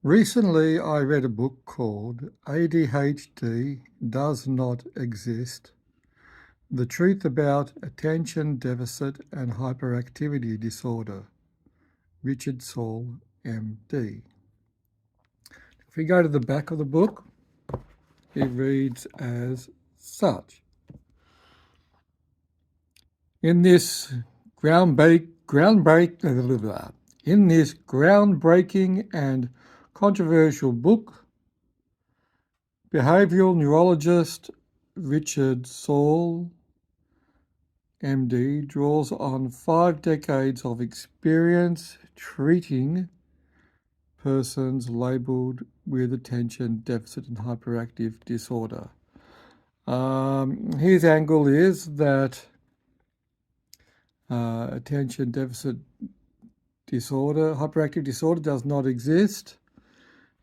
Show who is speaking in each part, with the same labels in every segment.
Speaker 1: Recently, I read a book called ADHD Does Not Exist: The Truth About Attention Deficit and Hyperactivity Disorder, Richard Saul, MD. If we go to the back of the book, it reads as such. In this groundbreaking and controversial book, behavioral neurologist Richard Saul, MD, draws on 5 decades of experience treating persons labelled with attention deficit and hyperactive disorder. His angle is that attention deficit disorder, hyperactive disorder, does not exist,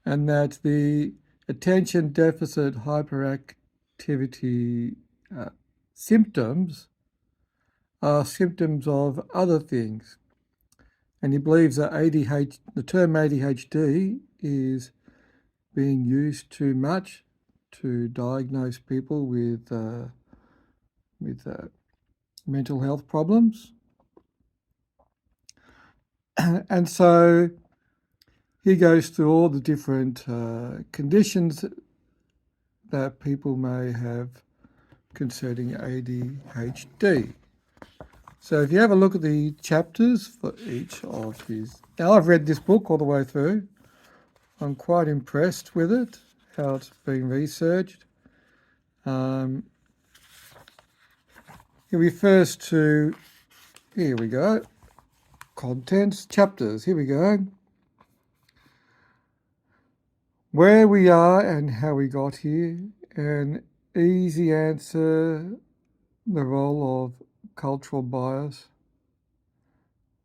Speaker 1: and that the attention deficit hyperactivity symptoms are symptoms of other things. And he believes that the term ADHD is being used too much to diagnose people with mental health problems. And so he goes through all the different conditions that people may have concerning ADHD. So if you have a look at the chapters for each of his... Now, I've read this book all the way through. I'm quite impressed with it, how it's been researched. He refers to, here we go, contents, chapters, here we go. Where we are and how we got here, an easy answer, the role of cultural bias,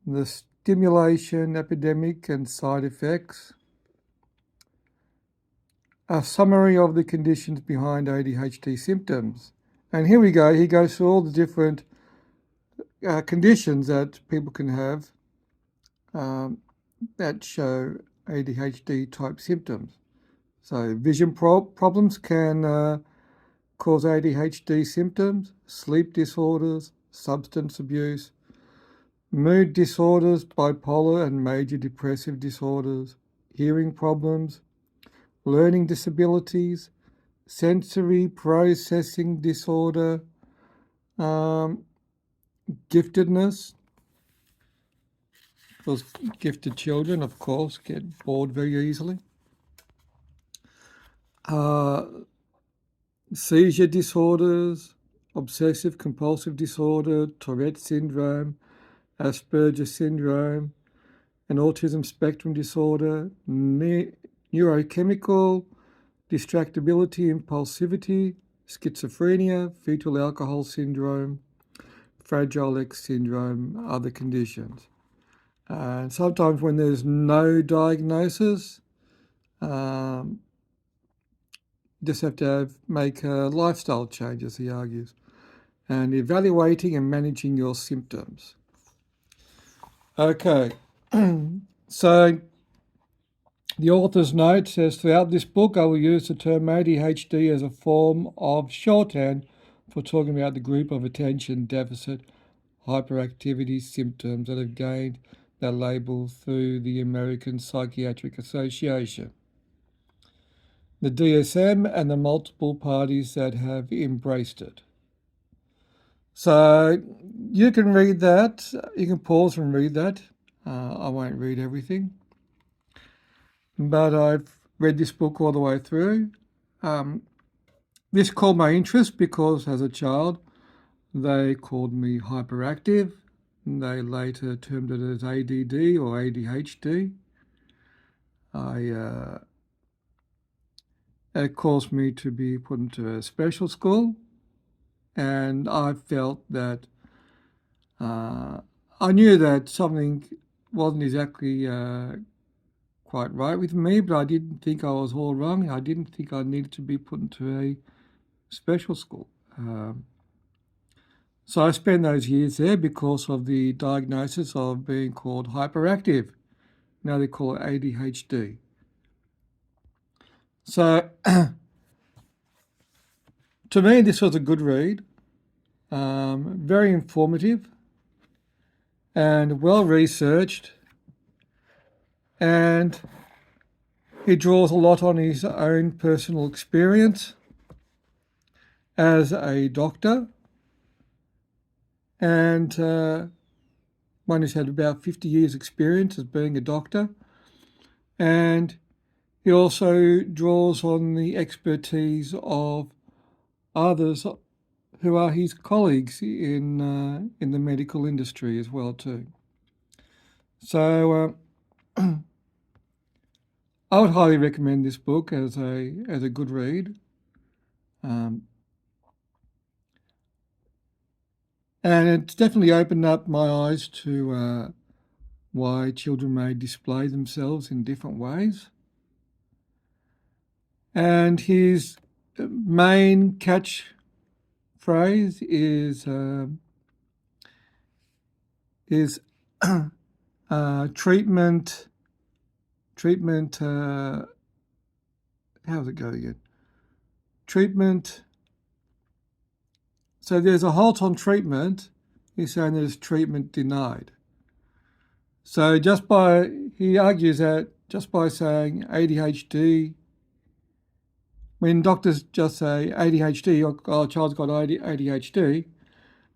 Speaker 1: the stimulation epidemic and side effects, a summary of the conditions behind ADHD symptoms. And here we go, he goes through all the different conditions that people can have that show ADHD type symptoms. So vision problems can cause ADHD symptoms, sleep disorders, substance abuse, mood disorders, bipolar and major depressive disorders, hearing problems, learning disabilities, sensory processing disorder, giftedness, because gifted children, of course, get bored very easily. Seizure disorders, obsessive compulsive disorder, Tourette syndrome, Asperger's syndrome, and autism spectrum disorder, neurochemical distractibility, impulsivity, schizophrenia, fetal alcohol syndrome, Fragile X syndrome, other conditions. And sometimes when there's no diagnosis, just have to make lifestyle changes, he argues, and evaluating and managing your symptoms. Okay, so the author's note says, throughout this book, I will use the term ADHD as a form of shorthand for talking about the group of attention deficit hyperactivity symptoms that have gained their label through the American Psychiatric Association, the DSM, and the multiple parties that have embraced it. So you can read that. You can pause and read that. I won't read everything. But I've read this book all the way through. This caught my interest because as a child, they called me hyperactive. They later termed it as ADD or ADHD. It caused me to be put into a special school, and I felt that I knew that something wasn't exactly quite right with me, but I didn't think I was all wrong. I didn't think I needed to be put into a special school. So I spent those years there because of the diagnosis of being called hyperactive. Now they call it ADHD. So to me, this was a good read, very informative and well researched, and he draws a lot on his own personal experience as a doctor, and one who's had about 50 years experience as being a doctor, and he also draws on the expertise of others who are his colleagues in the medical industry as well too. So I would highly recommend this book as a good read, and it's definitely opened up my eyes to why children may display themselves in different ways. And his main catchphrase is treatment. How does it go again? Treatment. So there's a halt on treatment. He's saying there's treatment denied. So he argues that just by saying ADHD, when doctors just say ADHD, or a child's got ADHD,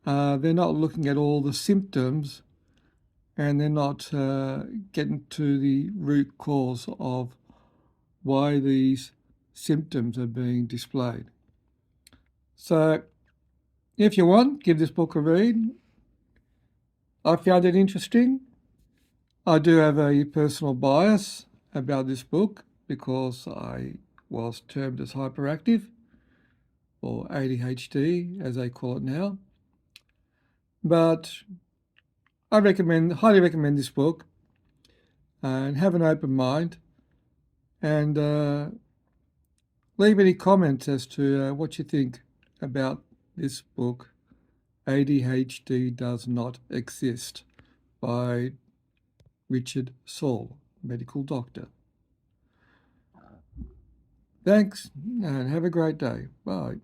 Speaker 1: they're not looking at all the symptoms, and they're not getting to the root cause of why these symptoms are being displayed. So if you want, give this book a read. I found it interesting. I do have a personal bias about this book because I was termed as hyperactive, or ADHD as they call it now. But I highly recommend this book, and have an open mind, and leave any comments as to what you think about this book, ADHD Does Not Exist, by Richard Saul, medical doctor. Thanks, and have a great day. Bye.